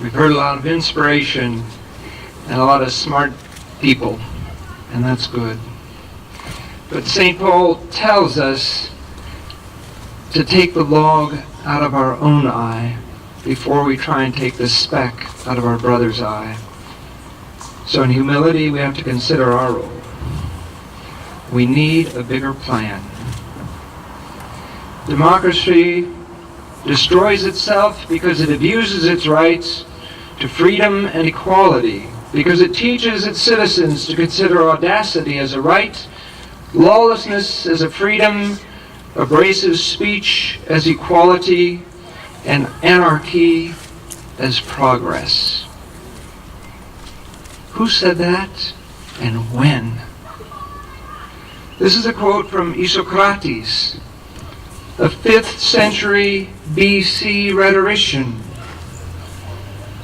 We've heard a lot of inspiration and a lot of smart people, and that's good. But St. Paul tells us to take the log out of our own eye before we try and take the speck out of our brother's eye. So in humility, we have to consider our role. We need a bigger plan. Democracy destroys itself because it abuses its rights to freedom and equality, because it teaches its citizens to consider audacity as a right, lawlessness as a freedom, abrasive speech as equality, and anarchy as progress. Who said that, and when? This is a quote from Isocrates, a 5th century BC rhetorician,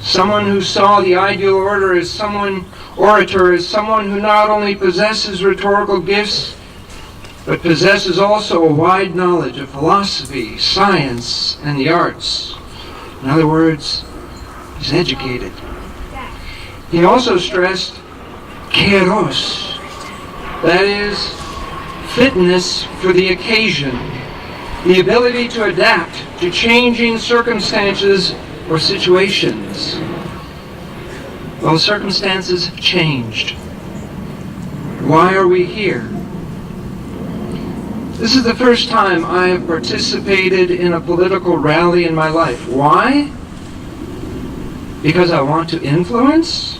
someone who saw the ideal orator as someone who not only possesses rhetorical gifts, but possesses also a wide knowledge of philosophy, science, and the arts. In other words, he's educated. He also stressed kairos, that is, fitness for the occasion, the ability to adapt to changing circumstances or situations. Well, circumstances have changed. Why are we here? This is the first time I have participated in a political rally in my life. Why? Because I want to influence?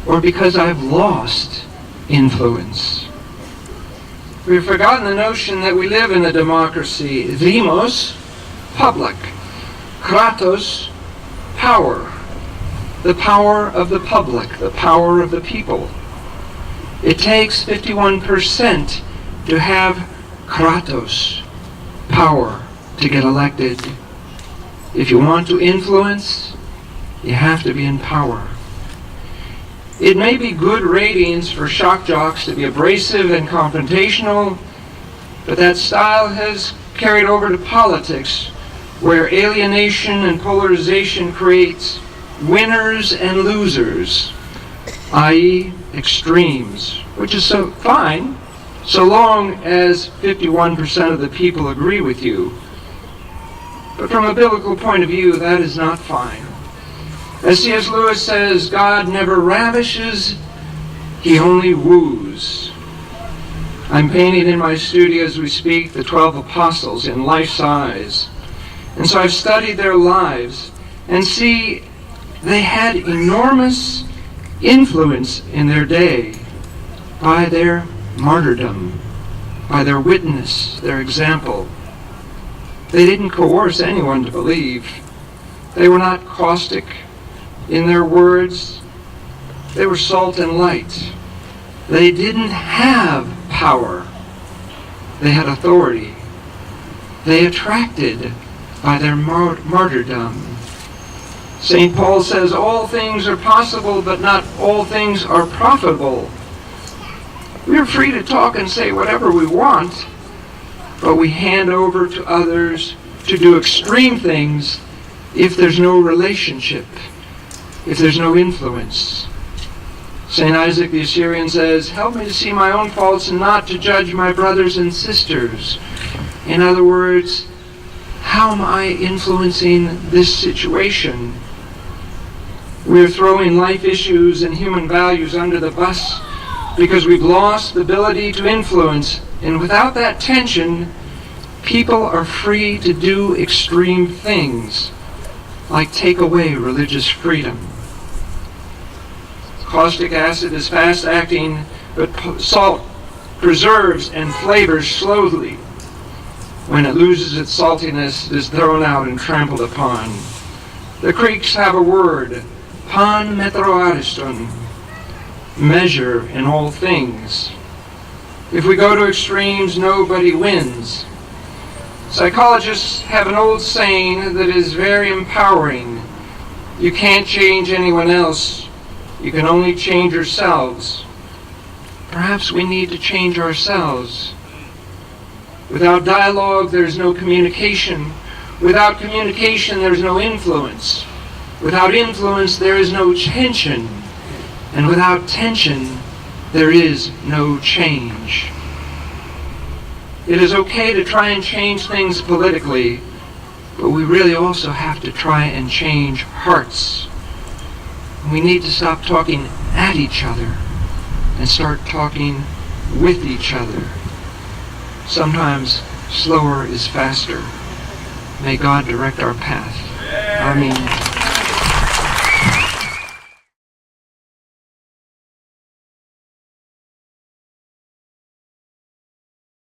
Or because I've lost influence? We've forgotten the notion that we live in a democracy. Demos, public. Kratos, power. The power of the public, the power of the people. It takes 51% to have Kratos, power, to get elected. If you want to influence, you have to be in power. It may be good ratings for shock jocks to be abrasive and confrontational, but that style has carried over to politics, where alienation and polarization creates winners and losers, i.e. extremes, which is so fine, so long as 51% of the people agree with you. But from a biblical point of view, that is not fine. As C.S. Lewis says, God never ravishes, he only woos. I'm painting in my studio as we speak the 12 apostles in life size. And so I've studied their lives and see they had enormous influence in their day by their martyrdom, by their witness, their example. They didn't coerce anyone to believe. They were not caustic in their words. They were salt and light. They didn't have power. They had authority. They attracted by their martyrdom. St. Paul says, all things are possible, but not all things are profitable. We are free to talk and say whatever we want, but we hand over to others to do extreme things if there's no relationship, if there's no influence. St. Isaac the Assyrian says, help me to see my own faults and not to judge my brothers and sisters. In other words, how am I influencing this situation? We're throwing life issues and human values under the bus because we've lost the ability to influence. And without that tension, people are free to do extreme things, like take away religious freedom. Caustic acid is fast-acting, but salt preserves and flavors slowly. When it loses its saltiness, it is thrown out and trampled upon. The Greeks have a word, pan metroariston, measure in all things. If we go to extremes, nobody wins. Psychologists have an old saying that is very empowering. You can't change anyone else. You can only change yourselves. Perhaps we need to change ourselves. Without dialogue, there's no communication. Without communication, there's no influence. Without influence, there is no tension. And without tension, there is no change. It is okay to try and change things politically, but we really also have to try and change hearts. We need to stop talking at each other and start talking with each other. Sometimes slower is faster. May God direct our path. Amen.